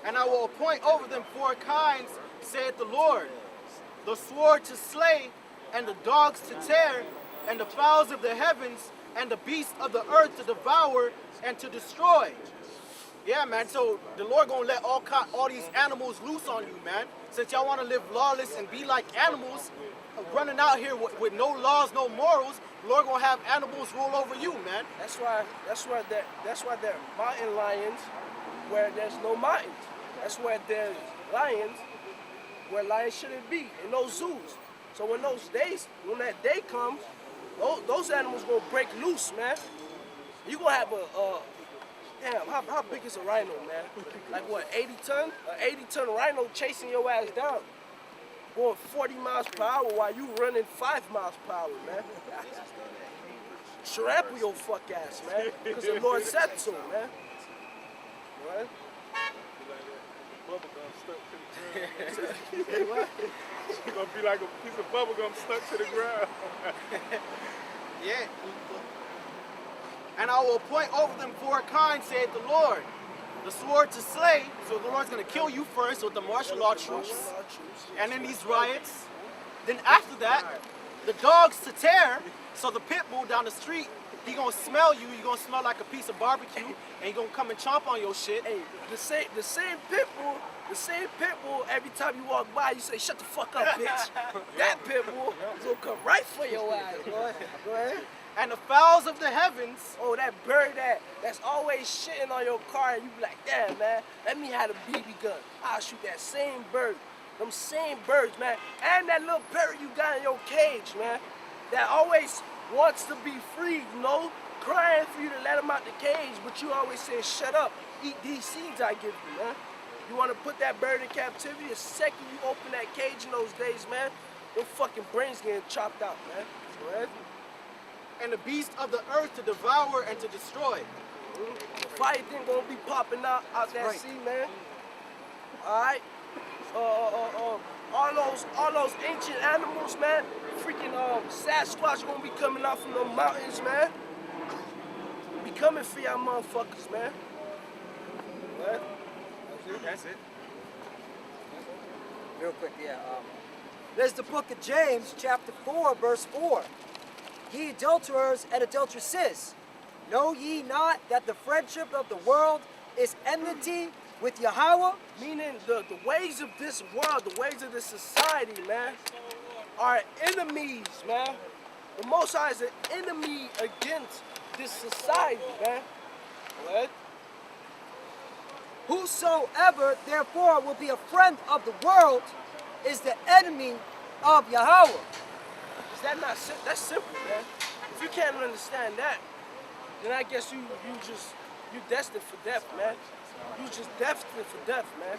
And I will appoint over them 4 kinds, saith the Lord, the sword to slay, and the dogs to tear, and the fowls of the heavens, and the beasts of the earth to devour and to destroy. Yeah, man, so the Lord gonna let all these animals loose on you, man. Since y'all wanna live lawless and be like animals, running out here with no laws, no morals, the Lord gonna have animals rule over you, man. That's why there are mountain lions where there's no mountains. That's where there's lions where lions shouldn't be, in those zoos. So when that day comes, those animals gonna break loose, man. You gonna have damn, how big is a rhino, man? Like what, 80 ton? An 80-ton rhino chasing your ass down, going 40 miles per hour while you running 5 miles per hour, man. Trample your fuck ass, man, because the Lord said so, man. Right? Bubblegum stuck to the ground. What? It's gonna be like a piece of bubblegum stuck to the ground. Yeah. And I will appoint over them 4 kinds, saith the Lord, the sword to slay. So the Lord's gonna kill you first with the martial law troops, and then these riots. Then after that, the dogs to tear. So the pit bull down the street, he gonna smell you. You gonna smell like a piece of barbecue, and he gonna come and chomp on your shit. Hey, the same pit bull. Every time you walk by, you say, "Shut the fuck up, bitch." That pit bull is gonna come right for your ass, boy. Go ahead. And the fowls of the heavens. Oh, that bird that's always shitting on your car, and you be like, "Damn, man, let me have a BB gun. I'll shoot that same bird." Them same birds, man. And that little parrot you got in your cage, man, that always wants to be free, you know, crying for you to let him out the cage, but you always say, "Shut up, eat these seeds I give you," man. You want to put that bird in captivity, the second you open that cage in those days, man, your fucking brains getting chopped out, man. Right? And the beast of the earth to devour and to destroy. The fire thing gonna be popping out that sea, man. All right. All those ancient animals, man. Freaking Sasquatch gonna be coming out from the mountains, man. Be coming for y'all motherfuckers, man. What? That's it. Real quick, yeah. There's the book of James, chapter 4, verse 4. Ye adulterers and adulteresses, know ye not that the friendship of the world is enmity with Yahweh? Meaning the ways of this world, the ways of this society, man, are enemies, man. The Most High is an enemy against this society, man. What? Whosoever, therefore, will be a friend of the world is the enemy of Yahweh. Is that not simple? That's simple, man. If you can't understand that, then I guess you destined for death, man. You just destined for death, man.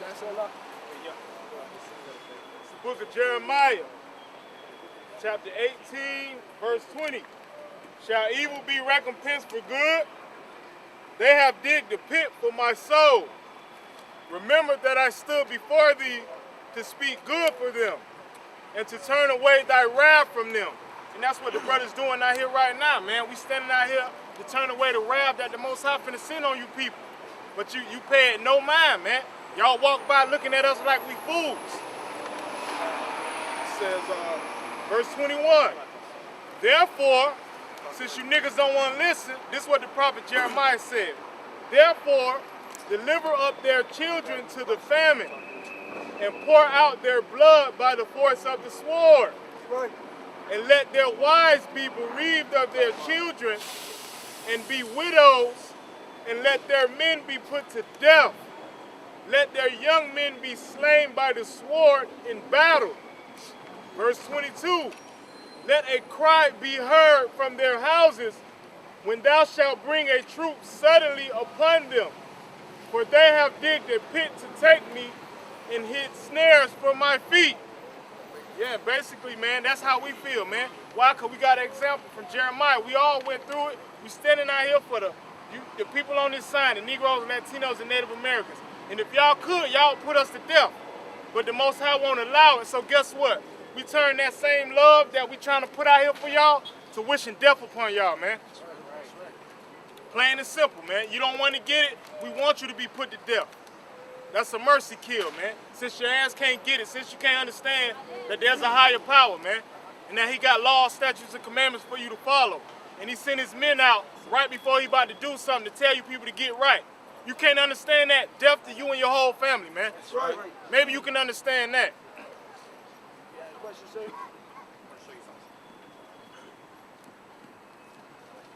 That's all. Book of Jeremiah, chapter 18, verse 20. Shall evil be recompensed for good? They have digged a pit for my soul. Remember that I stood before thee to speak good for them and to turn away thy wrath from them. And that's what the brother's doing out here right now, man. We standing out here to turn away the wrath that the Most High finna send on you people. But you pay it no mind, man. Y'all walk by looking at us like we fools. It says, verse 21, therefore, since you niggas don't want to listen, this is what the prophet Jeremiah said. Therefore, deliver up their children to the famine and pour out their blood by the force of the sword. Right. And let their wives be bereaved of their children and be widows, and let their men be put to death. Let their young men be slain by the sword in battle. Verse 22, let a cry be heard from their houses when thou shalt bring a troop suddenly upon them. For they have digged a pit to take me and hid snares for my feet. Yeah, basically, man, that's how we feel, man. Why? Because we got an example from Jeremiah. We all went through it. We standing out here for the people on this side, the Negroes, Latinos, and Native Americans. And if y'all could, y'all put us to death. But the Most High won't allow it. So guess what? We turn that same love that we trying to put out here for y'all to wishing death upon y'all, man. Plain and simple, man. You don't want to get it, we want you to be put to death. That's a mercy kill, man. Since your ass can't get it, since you can't understand that there's a higher power, man, and that he got laws, statutes, and commandments for you to follow. And he sent his men out right before he about to do something to tell you people to get right. You can't understand that, death to you and your whole family, man. That's right. Maybe you can understand that. Question, sir?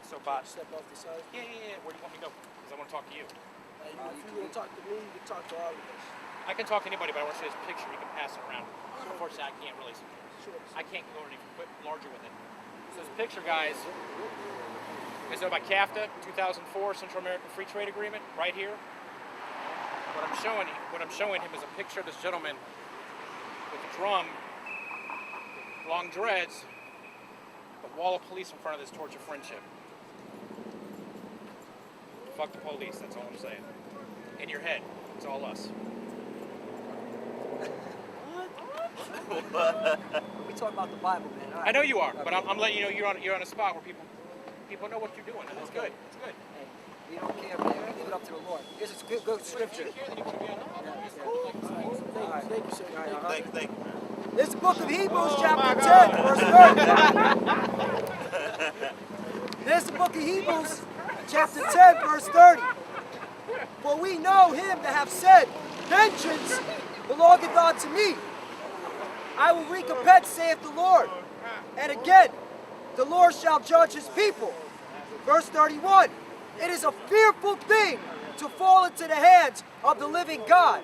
So, Bob, Step off the side. yeah. Where do you want me to go? Because I want to talk to you. If you want to talk to me, you can talk to all of us. I can talk to anybody, but I want to see this picture. You can pass it around. Unfortunately, I can't really. I can't go any larger with it. So this picture, guys, is done by CAFTA, 2004 Central American Free Trade Agreement, right here. What I'm showing him is a picture of this gentleman with a drum, long dreads, a wall of police in front of this torch of friendship. Fuck the police, that's all I'm saying. In your head, it's all us. We talk about the Bible, man. All right. I know you are, but I'm letting you know you're on a spot where people know what you're doing, and it's good. It's good. Hey, we don't care, man. Leave it up to the Lord. This is good scripture. Thank you, sir. Thank you. This is the book of Hebrews, chapter 10, verse 30. This is the book of Hebrews, chapter 10, verse 30. For we know him that have said, vengeance belongeth unto me. I will recompense, saith the Lord. And again, the Lord shall judge his people. Verse 31. It is a fearful thing to fall into the hands of the living God.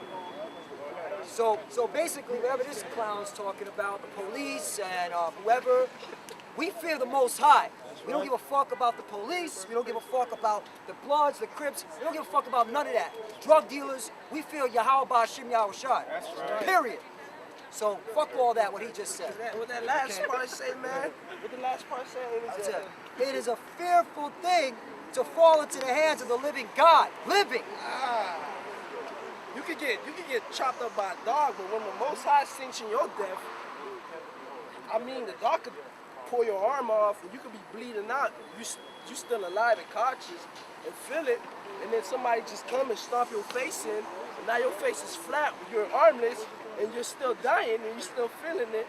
So basically, whatever this clown's talking about, the police and whoever, we fear the Most High. We don't give a fuck about the police. We don't give a fuck about the Bloods, the Crips. We don't give a fuck about none of that. Drug dealers, we fear Yahweh Ba'ashim Yahushai. That's right. Period. So fuck all that, what he just said. What that last part say, man? What the last part say? That's it. It is a fearful thing to fall into the hands of the living God. Living. You could get chopped up by a dog, but when the Most High sanction your death, I mean, the dog could pull your arm off, and you could be bleeding out. You still alive and conscious, and feel it, and then somebody just come and stomp your face in, and now your face is flat, you're armless, and you're still dying, and you're still feeling it,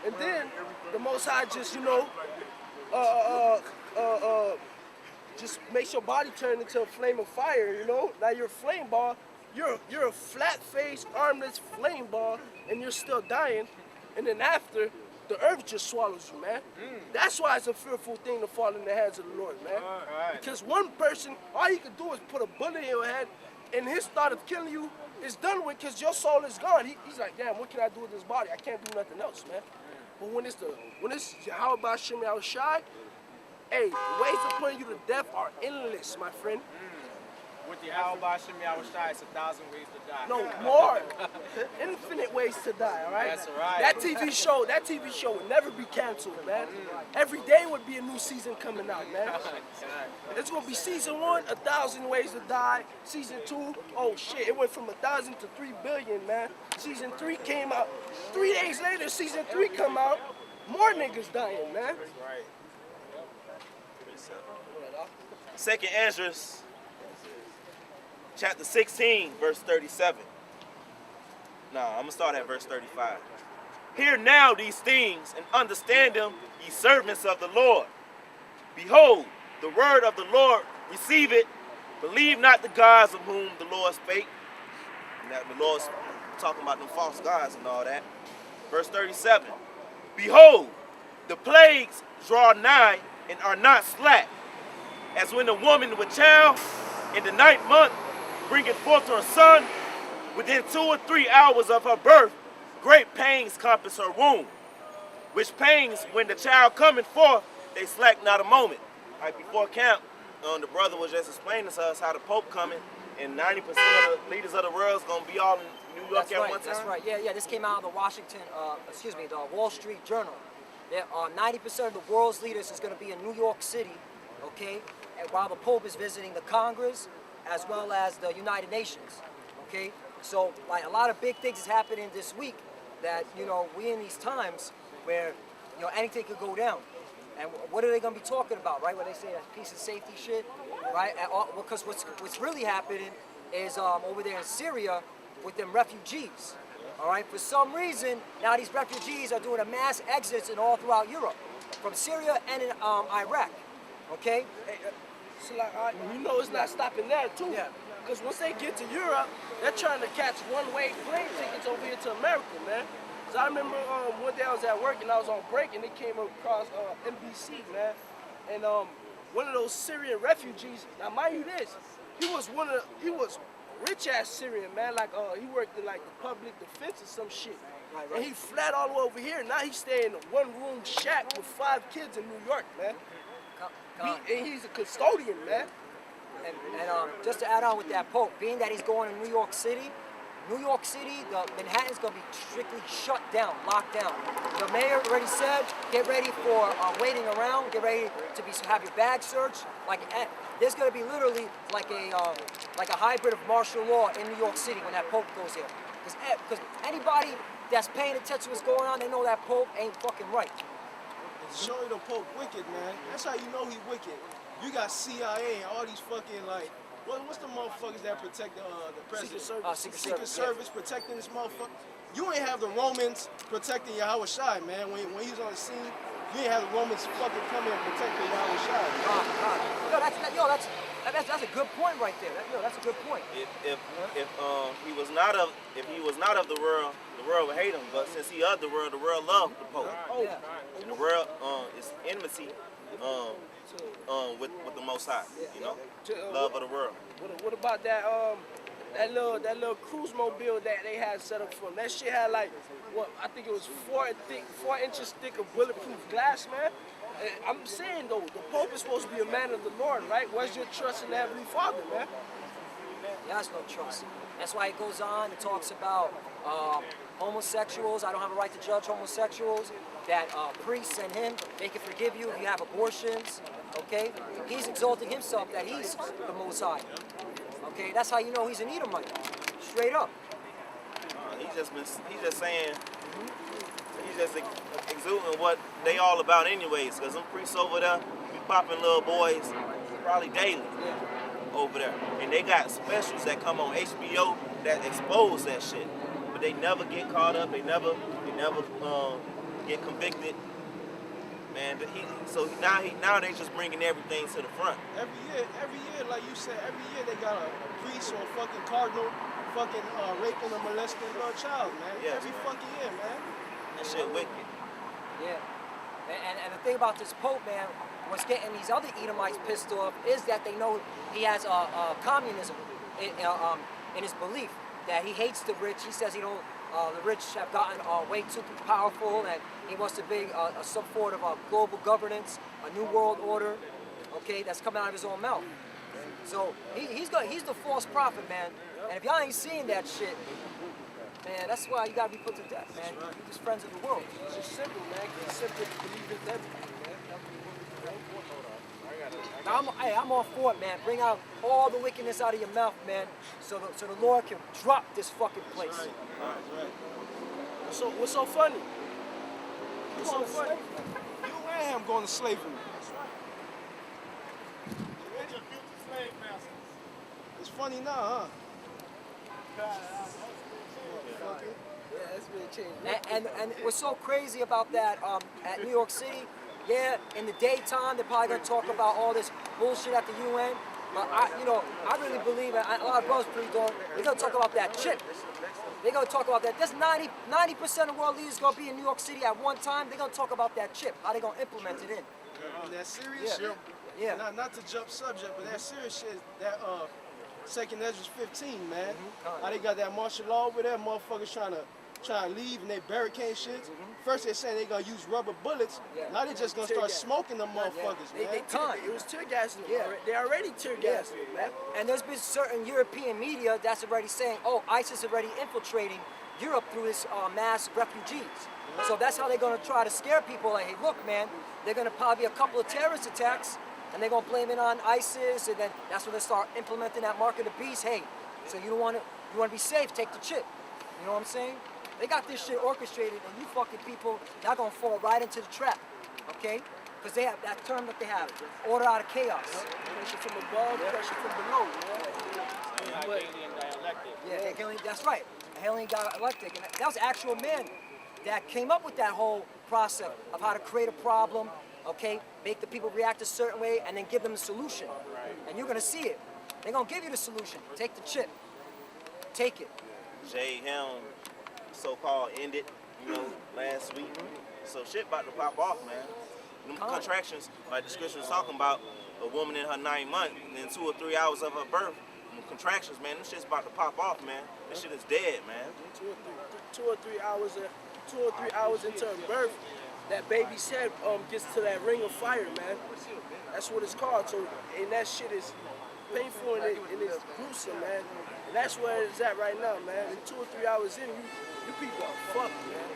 and then the Most High just, just makes your body turn into a flame of fire, Now you're a flame ball, you're a flat-faced, armless flame ball, and you're still dying, and then after, the earth just swallows you, man. That's why it's a fearful thing to fall in the hands of the Lord, man. Because one person, all he can do is put a bullet in your head, and his thought of killing you is done with because your soul is gone. He's like, damn, what can I do with this body? I can't do nothing else, man. But when it's Yahweh Ba'ashim Yahushai, hey, the ways of putting you to death are endless, my friend. With the Yahweh Ba'ashim Yahushai, it's 1,000 ways to die. No, more. Infinite ways to die, all right? That's right. That TV show would never be canceled, man. Every day would be a new season coming out, man. It's gonna be season 1, 1,000 ways to die. Season 2, oh shit, it went from 1,000 to 3 billion, man. Season 3 came out. 3 days later, season 3 come out. More niggas dying, man. Right. Second Esdras, chapter 16, verse 37. Nah, I'm gonna start at verse 35. Hear now these things and understand them, ye servants of the Lord. Behold, the word of the Lord, receive it. Believe not the gods of whom the Lord spake. And that the Lord's talking about them false gods and all that. Verse 37. Behold, the plagues draw nigh and are not slack. As when a woman with child in the 9th month bringeth forth her son, within 2 or 3 hours of her birth, great pains compass her womb. Which pains, when the child cometh forth, they slack not a moment. Right before camp, the brother was just explaining to us how the Pope coming, and 90% of the leaders of the world is gonna be all in New York That's at right, one time. that's right. Yeah. This came out of the Wall Street Journal. There are 90% of the world's leaders is going to be in New York City, okay? And while the Pope is visiting the Congress, as well as the United Nations, okay? So like a lot of big things is happening this week that, you know, we in these times where, you know, anything could go down. And what are they going to be talking about, right? When they say that peace and safety shit, right? Because what's really happening is over there in Syria with them refugees, all right? For some reason, now these refugees are doing a mass exits in all throughout Europe, from Syria and in Iraq, okay? So like, you know it's not stopping there too. Yeah. Because once they get to Europe, they're trying to catch one-way plane tickets over here to America, man. So I remember one day I was at work and I was on break and they came across NBC, man. And one of those Syrian refugees, now mind you this, he was rich-ass Syrian, man. Like he worked in like the public defense or some shit. Right. And he fled all the way over here. Now he's staying in a one-room shack with 5 kids in New York, man. And he's a custodian, man. And just to add on with that Pope, being that he's going to New York City, the Manhattan's going to be strictly shut down, locked down. The mayor already said, get ready for waiting around, get ready to have your bag searched. Like, there's going to be literally like a hybrid of martial law in New York City when that Pope goes there. Because anybody that's paying attention to what's going on, they know that Pope ain't fucking right. Show you the Pope wicked, man. That's how you know he wicked. You got CIA and all these fucking like, what's the motherfuckers that protect the president? Secret Service protecting this motherfucker. You ain't have the Romans protecting Yahweh Shai, man. When he was on the scene, you ain't have the Romans fucking come in and protect Yahweh Shai. That's a good point right there. That's a good point. If he was not of the world would hate him. But since he of the world loved the Pope. Yeah. And the world is enmity with the Most High. You know, love of the world. What about that little cruise mobile that they had set up for him? That shit had like, I think it was 4 inches thick of bulletproof glass, man. And I'm saying though, the Pope is supposed to be a man of the Lord, right? Where's your trust in the Heavenly Father, man? He has no trust. That's why it goes on. It talks about homosexuals. I don't have a right to judge homosexuals. That priests and him, they can forgive you if you have abortions. Okay? He's exalting himself that he's the Most High. Okay? That's how you know he's an Edomite. Straight up. He's just saying. He's just exuding what they all about anyways. Because them priests over there be popping little boys probably daily. Over there, and they got specials that come on HBO that expose that shit, but they never get caught up. They never get convicted. Man, so now they just bringing everything to the front. Every year, like you said, every year they got a priest or a fucking cardinal, fucking raping or molesting a little child, man. Yeah. Every fucking year, man. That shit wicked. Yeah. And the thing about this Pope, man, what's getting these other Edomites pissed off is that they know he has communism in his belief, that he hates the rich. He says the rich have gotten way too powerful, and he wants to be some sort of global governance, a new world order, okay, that's coming out of his own mouth. So he's the false prophet, man. And if y'all ain't seeing that shit, man, that's why you gotta be put to death, man. You're just friends of the world. It's just simple, man. It's simple to believe in everything, man. Now, I'm all for it, man. Bring out all the wickedness out of your mouth, man, so the Lord can drop this fucking place. Right. What's so funny? What's so funny? You and him going to slavery. It's funny now, huh? Yeah, it's been changed. And what's so crazy about that at New York City, yeah, in the daytime, they're probably going to talk about all this bullshit at the UN. But I really believe, and a lot of brothers they're going to talk about that chip. They're going to talk about that. There's 90% of world leaders going to be in New York City at one time. They're going to talk about that chip, how they're going to implement it in. That serious shit? Yeah. Not to jump subject, but that serious shit, that Second Ezra 15, man. How they got that martial law over there, motherfuckers trying to leave and they barricade shit. First they're saying they're gonna use rubber bullets. Now they just gonna start smoking them motherfuckers, man. It was tear gassing them. Yeah. They already tear gassing them, man. And there's been certain European media that's already saying, oh, ISIS is already infiltrating Europe through this mass refugees. So that's how they're going to try to scare people. Like, hey, look, man, they're going to probably be a couple of terrorist attacks, and they're going to blame it on ISIS, and then that's when they start implementing that mark of the beast. Hey, So you want to be safe, take the chip. You know what I'm saying? They got this shit orchestrated, and you fucking people, y'all gonna fall right into the trap, okay? Because they have that term that they have, order out of chaos. Pressure from above, pressure from below. Hegelian dialectic. Yeah, Hegelian, that's right. Hegelian dialectic, and that was actual men that came up with that whole process of how to create a problem, okay, make the people react a certain way, and then give them a solution. And you're gonna see it. They're gonna give you the solution. Take the chip. Take it. Jay Helm so-called ended, last week. So shit about to pop off, man. Them contractions, like the scripture was talking about, a woman in her 9th month, and in 2 or 3 hours of her birth, them contractions, man, them shit's about to pop off, man. This shit is dead, man. 2 or 3 hours into her birth, that baby's head gets to that ring of fire, man. That's what it's called. So, and that shit is painful and it's gruesome, man. And that's where it's at right now, man. And 2 or 3 hours in, you people are fucked, man.